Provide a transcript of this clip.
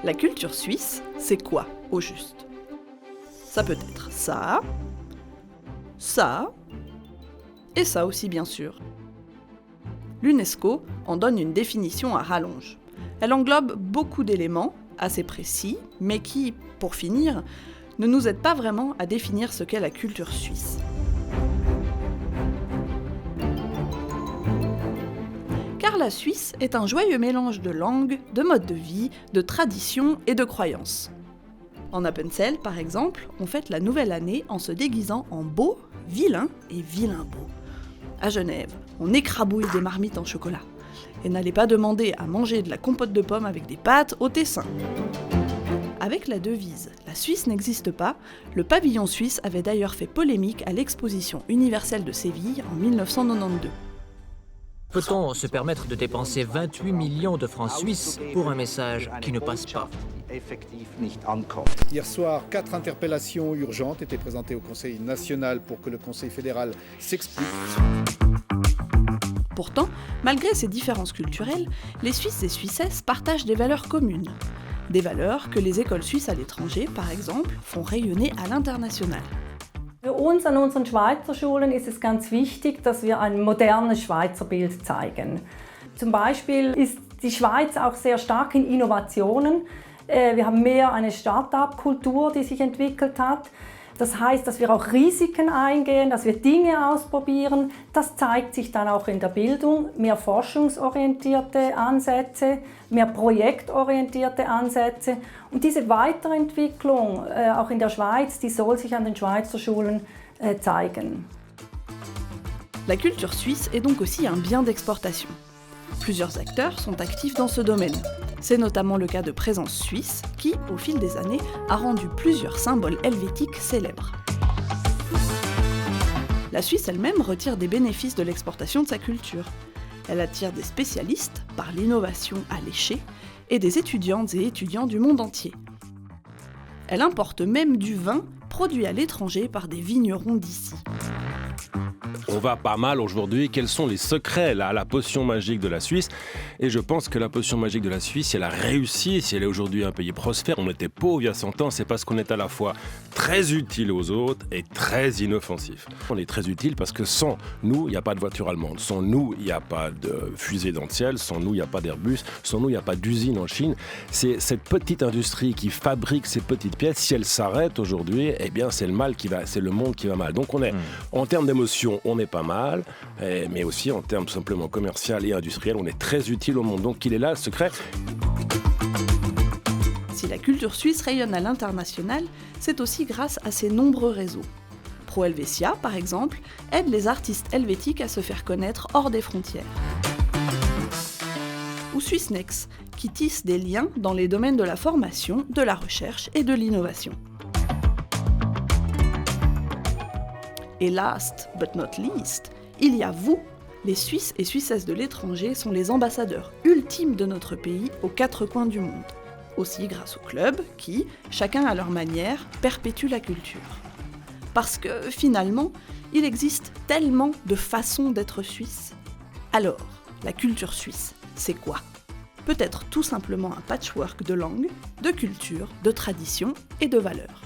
La culture suisse, c'est quoi, au juste ? Ça peut être ça, et ça aussi bien sûr. L'UNESCO en donne une définition à rallonge. Elle englobe beaucoup d'éléments, assez précis, mais qui, pour finir, ne nous aident pas vraiment à définir ce qu'est la culture suisse. Car la Suisse est un joyeux mélange de langues, de modes de vie, de traditions et de croyances. En Appenzell, par exemple, on fête la nouvelle année en se déguisant en beau, vilain et vilain beau. À Genève, on écrabouille des marmites en chocolat. Et n'allez pas demander à manger de la compote de pommes avec des pâtes au Tessin. Avec la devise « La Suisse n'existe pas », le pavillon suisse avait d'ailleurs fait polémique à l'exposition universelle de Séville en 1992. Peut-on se permettre de dépenser 28 millions de francs suisses pour un message qui ne passe pas ? Hier soir, 4 interpellations urgentes étaient présentées au Conseil national pour que le Conseil fédéral s'explique. Pourtant, malgré ces différences culturelles, les Suisses et Suissesses partagent des valeurs communes. Des valeurs que les écoles suisses à l'étranger, par exemple, font rayonner à l'international. Für uns an unseren Schweizer Schulen ist es ganz wichtig, dass wir ein modernes Schweizer Bild zeigen. Zum Beispiel ist die Schweiz auch sehr stark in Innovationen. Wir haben mehr eine Start-up-Kultur, die sich entwickelt hat. Das heißt, dass wir auch Risiken eingehen, dass wir Dinge ausprobieren. Das zeigt sich dann auch in der Bildung. Mehr forschungsorientierte Ansätze, mehr projektorientierte Ansätze. Und diese Weiterentwicklung, auch in der Schweiz, die soll sich an den Schweizer Schulen zeigen. La culture suisse est donc aussi un bien d'exportation. Plusieurs acteurs sont actifs dans ce domaine. C'est notamment le cas de Présence Suisse, qui, au fil des années, a rendu plusieurs symboles helvétiques célèbres. La Suisse elle-même retire des bénéfices de l'exportation de sa culture. Elle attire des spécialistes par l'innovation alléchée et des étudiantes et étudiants du monde entier. Elle importe même du vin produit à l'étranger par des vignerons d'ici. On va pas mal aujourd'hui. Quels sont les secrets à la potion magique de la Suisse ? Et je pense que la potion magique de la Suisse, si elle a réussi, si elle est aujourd'hui un pays prospère, on était pauvre il y a 100 ans, c'est parce qu'on est à la fois très utile aux autres et très inoffensif. On est très utile parce que sans nous, il n'y a pas de voiture allemande. Sans nous, il n'y a pas de fusée dans le ciel. Sans nous, il n'y a pas d'Airbus. Sans nous, il n'y a pas d'usine en Chine. C'est cette petite industrie qui fabrique ces petites pièces. Si elle s'arrête aujourd'hui, eh bien, c'est le monde qui va mal. Donc on est, en termes d'émotion, on est pas mal, mais aussi en termes simplement commercial et industriel, on est très utile au monde. Donc il est là, le secret. Si la culture suisse rayonne à l'international, c'est aussi grâce à ses nombreux réseaux. Pro Helvetia, par exemple, aide les artistes helvétiques à se faire connaître hors des frontières. Ou Swissnex, qui tisse des liens dans les domaines de la formation, de la recherche et de l'innovation. Et last but not least, il y a vous. Les Suisses et Suissesses de l'étranger sont les ambassadeurs ultimes de notre pays aux 4 coins du monde. Aussi grâce aux clubs qui, chacun à leur manière, perpétuent la culture. Parce que, finalement, il existe tellement de façons d'être suisse. Alors, la culture suisse, c'est quoi ? Peut-être tout simplement un patchwork de langues, de cultures, de traditions et de valeurs.